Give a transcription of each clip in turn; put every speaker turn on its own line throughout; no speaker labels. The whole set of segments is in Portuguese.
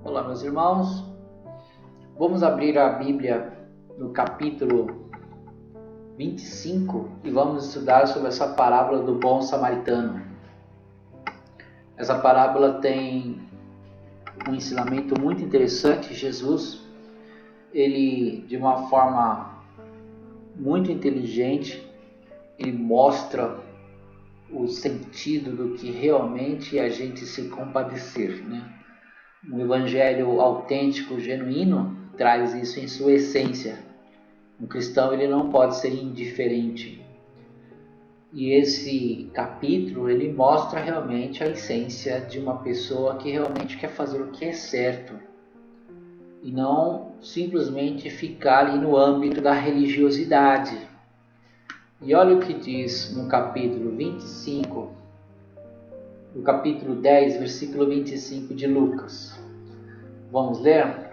Olá, meus irmãos. Vamos abrir a Bíblia no capítulo 25 e vamos estudar sobre essa parábola do bom samaritano. Essa parábola tem um ensinamento muito interessante. Jesus, ele de uma forma muito inteligente, ele mostra o sentido do que realmente é a gente se compadecer, né? Um evangelho autêntico, genuíno, traz isso em sua essência. Um cristão, ele não pode ser indiferente. E esse capítulo, ele mostra realmente a essência de uma pessoa que realmente quer fazer o que é certo e não simplesmente ficar ali no âmbito da religiosidade. E olha o que diz no capítulo 25, no capítulo 10, versículo 25 de Lucas. Vamos ler?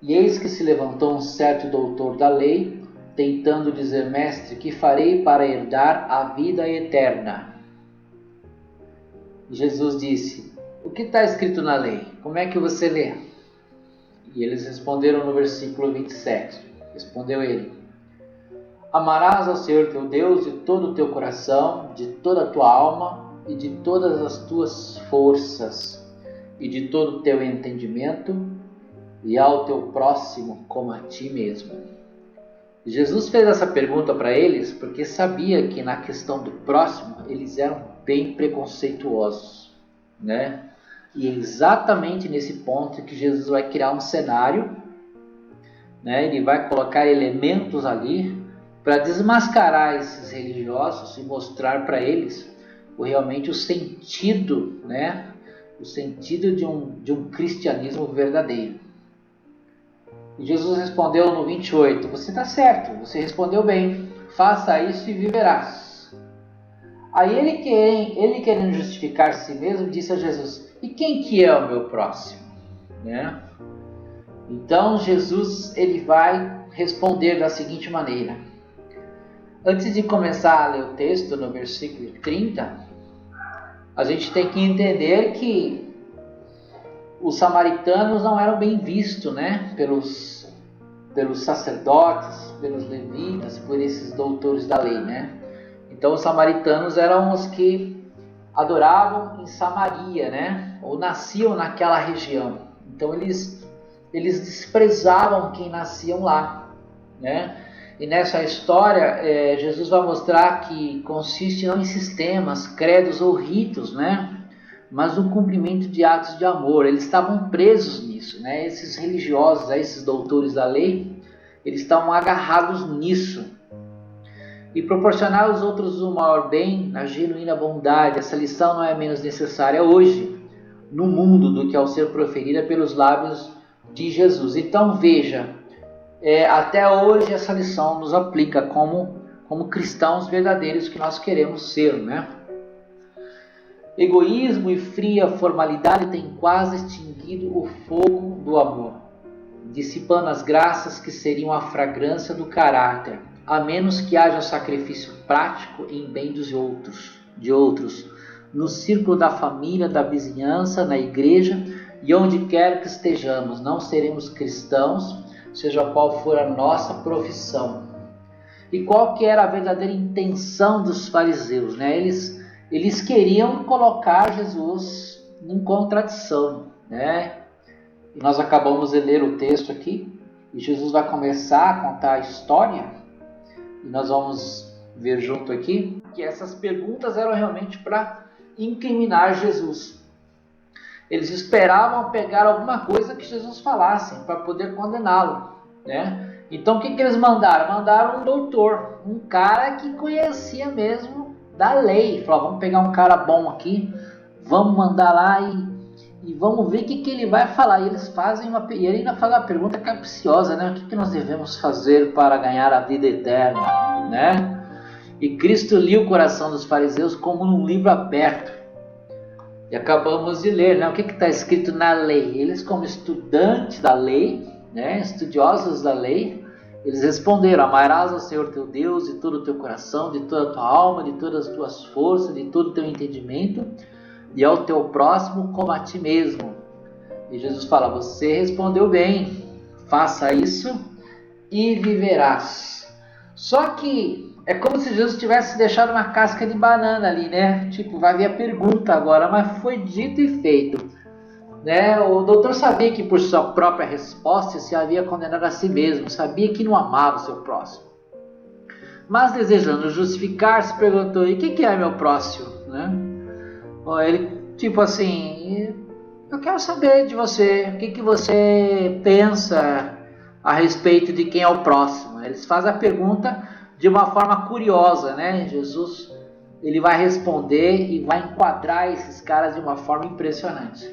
E eis que se levantou um certo doutor da lei, tentando dizer: Mestre, que farei para herdar a vida eterna? E Jesus disse: o que está escrito na lei? Como é que você lê? E eles responderam no versículo 27. Respondeu ele: Amarás ao Senhor teu Deus de todo o teu coração, de toda a tua alma e de todas as tuas forças e de todo o teu entendimento, e ao teu próximo como a ti mesmo. Jesus fez essa pergunta para eles porque sabia que na questão do próximo eles eram bem preconceituosos, né? E é exatamente nesse ponto que Jesus vai criar um cenário, né? Ele vai colocar elementos ali para desmascarar esses religiosos e mostrar para eles realmente o sentido, né? O sentido de um cristianismo verdadeiro. E Jesus respondeu no 28, você está certo, você respondeu bem, faça isso e viverás. Aí ele querendo justificar si mesmo, disse a Jesus, e quem que é o meu próximo? Né? Então Jesus ele vai responder da seguinte maneira. Antes de começar a ler o texto, no versículo 30, a gente tem que entender que os samaritanos não eram bem vistos, né? pelos sacerdotes, pelos levitas, por esses doutores da lei, né? Então os samaritanos eram os que adoravam em Samaria, né? Ou nasciam naquela região. Então eles desprezavam quem nasciam lá, né? E nessa história, Jesus vai mostrar que consiste não em sistemas, credos ou ritos, né? Mas no cumprimento de atos de amor. Eles estavam presos nisso, né? Esses religiosos, esses doutores da lei, eles estavam agarrados nisso. E proporcionar aos outros o maior bem, na genuína bondade. Essa lição não é menos necessária hoje, no mundo, do que ao ser proferida pelos lábios de Jesus. Então veja, até hoje essa lição nos aplica como cristãos verdadeiros que nós queremos ser, né? Egoísmo e fria formalidade têm quase extinguido o fogo do amor, dissipando as graças que seriam a fragrância do caráter, a menos que haja sacrifício prático em bem de outros, no círculo da família, da vizinhança, na igreja e onde quer que estejamos. Não seremos cristãos, seja qual for a nossa profissão. E qual que era a verdadeira intenção dos fariseus, né? Eles queriam colocar Jesus em contradição, né? E nós acabamos de ler o texto aqui, e Jesus vai começar a contar a história, e nós vamos ver junto aqui que essas perguntas eram realmente para incriminar Jesus. Eles esperavam pegar alguma coisa que Jesus falasse para poder condená-lo, né? Então o que eles mandaram? Mandaram um doutor, um cara que conhecia mesmo da lei. Falaram, vamos pegar um cara bom aqui, vamos mandar lá e vamos ver o que ele vai falar. E eles fazem e ele ainda faz uma pergunta capciosa, né? O que nós devemos fazer para ganhar a vida eterna, né? E Cristo lia o coração dos fariseus como num livro aberto. E acabamos de ler, né? O que está escrito na lei? Eles, como estudantes da lei, né? Estudiosos da lei, eles responderam: amarás ao Senhor teu Deus de todo o teu coração, de toda a tua alma, de todas as tuas forças, de todo o teu entendimento, e ao teu próximo como a ti mesmo. E Jesus fala: você respondeu bem, faça isso e viverás. Só que é como se Jesus tivesse deixado uma casca de banana ali, né? Tipo, vai vir a pergunta agora, mas foi dito e feito. Né? O doutor sabia que por sua própria resposta se havia condenado a si mesmo, sabia que não amava o seu próximo. Mas desejando justificar-se, perguntou: e o que é meu próximo? Né? Ele, tipo assim, eu quero saber de você, o que você pensa a respeito de quem é o próximo. Eles fazem a pergunta de uma forma curiosa, né? Jesus, ele vai responder e vai enquadrar esses caras de uma forma impressionante.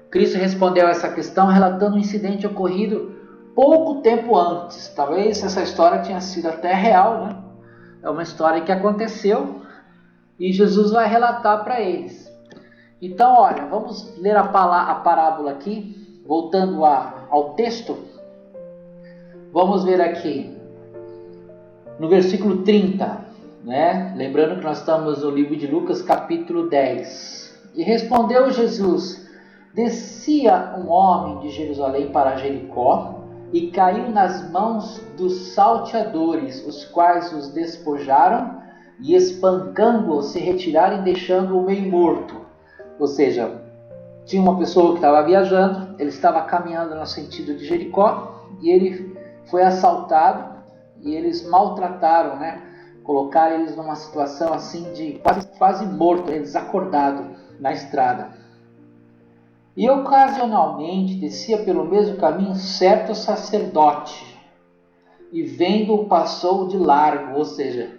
Cristo respondeu a essa questão relatando um incidente ocorrido pouco tempo antes. Talvez essa história tenha sido até real, né? É uma história que aconteceu e Jesus vai relatar para eles. Então, olha, vamos ler a parábola aqui, voltando ao texto. Vamos ver aqui, no versículo 30, né? Lembrando que nós estamos no livro de Lucas, capítulo 10. E respondeu Jesus: descia um homem de Jerusalém para Jericó e caiu nas mãos dos salteadores, os quais os despojaram e, espancando-o, se retiraram, deixando-o meio morto. Ou seja, tinha uma pessoa que estava viajando, ele estava caminhando no sentido de Jericó e ele foi assaltado e eles maltrataram, né? Colocaram eles numa situação assim de quase morto, desacordado na estrada. E ocasionalmente descia pelo mesmo caminho certo sacerdote e vendo-o passou de largo, ou seja,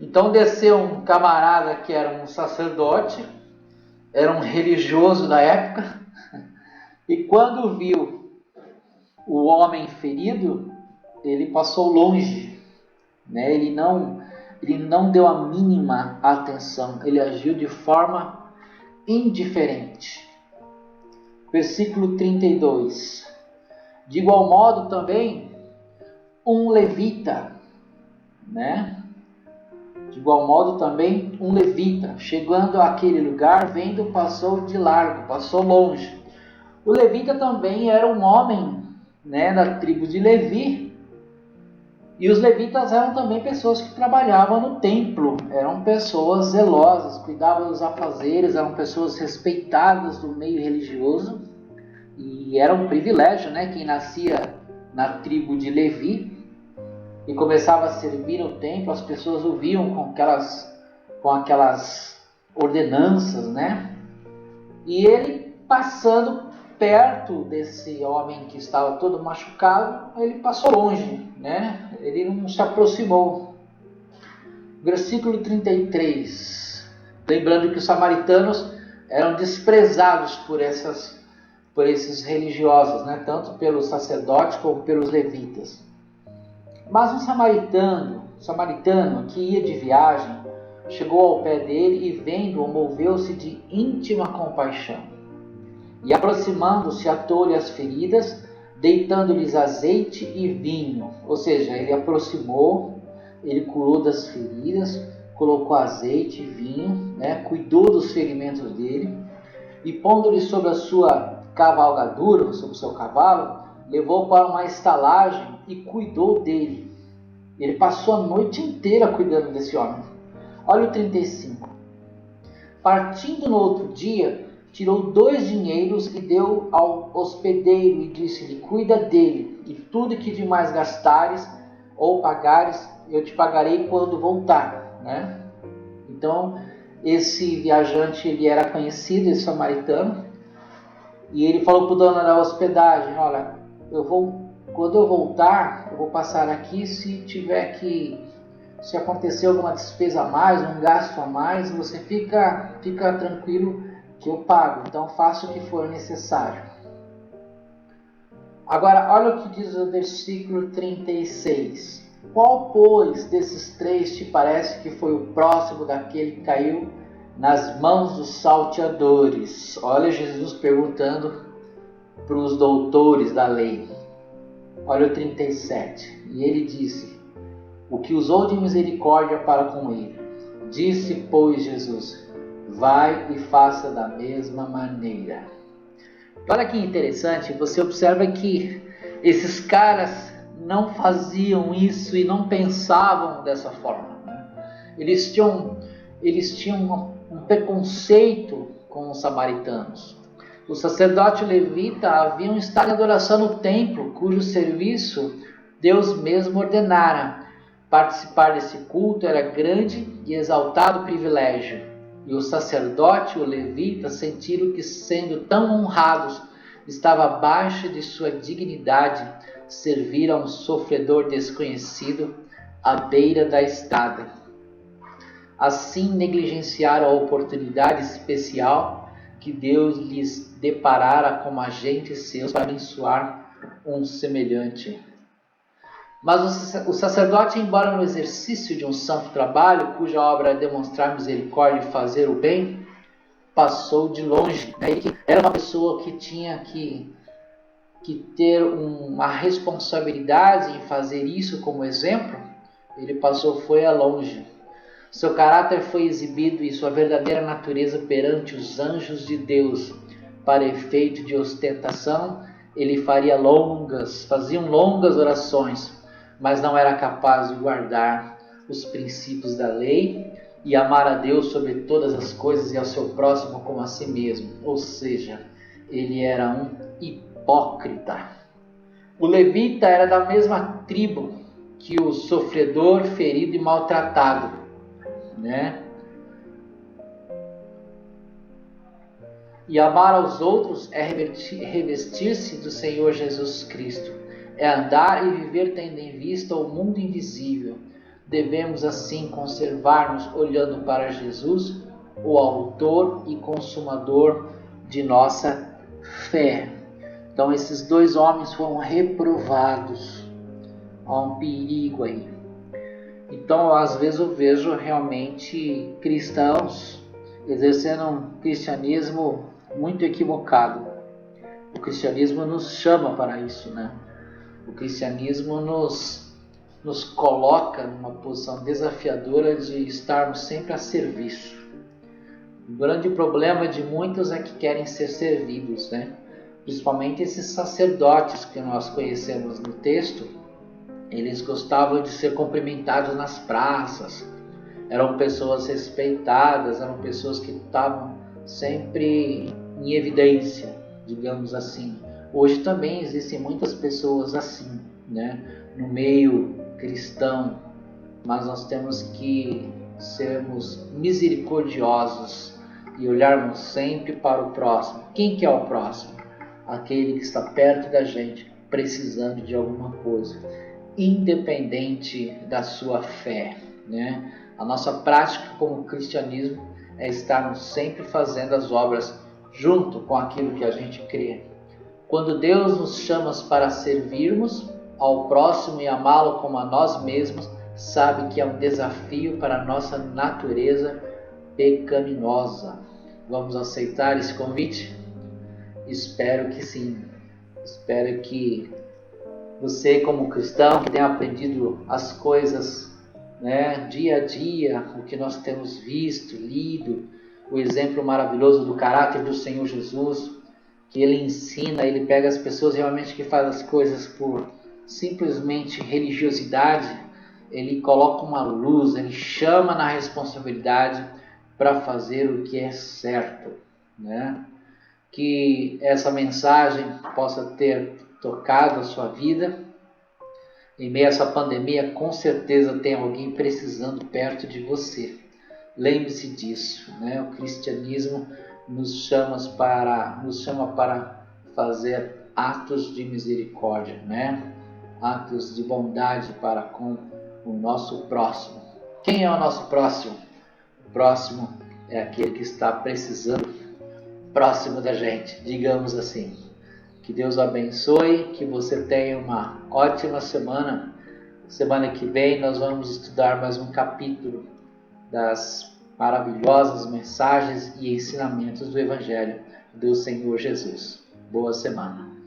então desceu um camarada que era um sacerdote, era um religioso da época, e quando viu o homem ferido, ele passou longe, né? Ele não deu a mínima atenção, ele agiu de forma indiferente. Versículo 32. De igual modo também, um levita, né? De igual modo também um levita, chegando àquele lugar, vendo, passou de largo, passou longe. O levita também era um homem, né, da tribo de Levi. E os levitas eram também pessoas que trabalhavam no templo, eram pessoas zelosas, cuidavam dos afazeres, eram pessoas respeitadas do meio religioso. E era um privilégio, né, quem nascia na tribo de Levi e começava a servir no templo, as pessoas o viam com aquelas ordenanças, né? E ele passando perto desse homem que estava todo machucado, ele passou longe, né? Ele não se aproximou. Versículo 33. Lembrando que os samaritanos eram desprezados por esses religiosos, né? Tanto pelos sacerdotes como pelos levitas. Mas um samaritano que ia de viagem, chegou ao pé dele e vendo-o, moveu-se de íntima compaixão. E aproximando-se, atou-lhe as feridas, deitando-lhes azeite e vinho. Ou seja, ele aproximou, ele curou das feridas, colocou azeite e vinho, né? Cuidou dos ferimentos dele, e pondo-lhe sobre a sua cavalgadura, sobre o seu cavalo, levou para uma estalagem e cuidou dele. Ele passou a noite inteira cuidando desse homem. Olha o 35. Partindo no outro dia, tirou 2 dinheiros e deu ao hospedeiro e disse-lhe: cuida dele, e tudo que demais gastares ou pagares, eu te pagarei quando voltar, né? Então, esse viajante, ele era conhecido, esse samaritano, e ele falou para o dono da hospedagem: olha, quando eu voltar, eu vou passar aqui, se acontecer alguma despesa a mais, um gasto a mais, você fica tranquilo que eu pago, então faça o que for necessário. Agora, olha o que diz o versículo 36. Qual, pois, desses 3 te parece que foi o próximo daquele que caiu nas mãos dos salteadores? Olha Jesus perguntando para os doutores da lei. Olha o 37. E ele disse: o que usou de misericórdia para com ele. Disse, pois, Jesus: vai e faça da mesma maneira. Olha que interessante, você observa que esses caras não faziam isso e não pensavam dessa forma, né? Eles tinham um preconceito com os samaritanos. O sacerdote levita haviam estado em adoração no templo, cujo serviço Deus mesmo ordenara. Participar desse culto era grande e exaltado privilégio. E o sacerdote e o levita sentiram que, sendo tão honrados, estava abaixo de sua dignidade servir a um sofredor desconhecido à beira da estrada. Assim negligenciaram a oportunidade especial que Deus lhes deparara como agentes seus para abençoar um semelhante. Mas o sacerdote, embora no exercício de um santo trabalho, cuja obra é demonstrar misericórdia e fazer o bem, passou de longe. Ele era uma pessoa que tinha que ter uma responsabilidade em fazer isso como exemplo. Ele foi a longe. Seu caráter foi exibido e sua verdadeira natureza perante os anjos de Deus. Para efeito de ostentação, ele faziam longas orações, mas não era capaz de guardar os princípios da lei e amar a Deus sobre todas as coisas e ao seu próximo como a si mesmo. Ou seja, ele era um hipócrita. O levita era da mesma tribo que o sofredor, ferido e maltratado, né? E amar aos outros é revestir-se do Senhor Jesus Cristo. É andar e viver tendo em vista o mundo invisível. Devemos assim conservar-nos olhando para Jesus, o autor e consumador de nossa fé. Então esses dois homens foram reprovados. Há um perigo aí. Então às vezes eu vejo realmente cristãos exercendo um cristianismo muito equivocado. O cristianismo nos chama para isso, né? O cristianismo nos coloca numa posição desafiadora de estarmos sempre a serviço. O grande problema de muitos é que querem ser servidos, né? Principalmente esses sacerdotes que nós conhecemos no texto. Eles gostavam de ser cumprimentados nas praças, eram pessoas respeitadas, eram pessoas que estavam sempre em evidência, digamos assim. Hoje também existem muitas pessoas assim, né, no meio cristão, mas nós temos que sermos misericordiosos e olharmos sempre para o próximo. Quem que é o próximo? Aquele que está perto da gente, precisando de alguma coisa, independente da sua fé, né? A nossa prática como cristianismo é estarmos sempre fazendo as obras junto com aquilo que a gente crê. Quando Deus nos chama para servirmos ao próximo e amá-lo como a nós mesmos, sabe que é um desafio para a nossa natureza pecaminosa. Vamos aceitar esse convite? Espero que sim. Espero que você, como cristão, que tenha aprendido as coisas, né, dia a dia, o que nós temos visto, lido, o exemplo maravilhoso do caráter do Senhor Jesus, que Ele ensina, Ele pega as pessoas realmente que fazem as coisas por simplesmente religiosidade, Ele coloca uma luz, Ele chama na responsabilidade para fazer o que é certo, né? Que essa mensagem possa ter tocado a sua vida. Em meio a essa pandemia, com certeza tem alguém precisando perto de você. Lembre-se disso, né? O cristianismo nos chama para fazer atos de misericórdia, né? Atos de bondade para com o nosso próximo. Quem é o nosso próximo? O próximo é aquele que está precisando próximo da gente, digamos assim. Que Deus abençoe, que você tenha uma ótima semana. Semana que vem nós vamos estudar mais um capítulo das maravilhosas mensagens e ensinamentos do Evangelho do Senhor Jesus. Boa semana.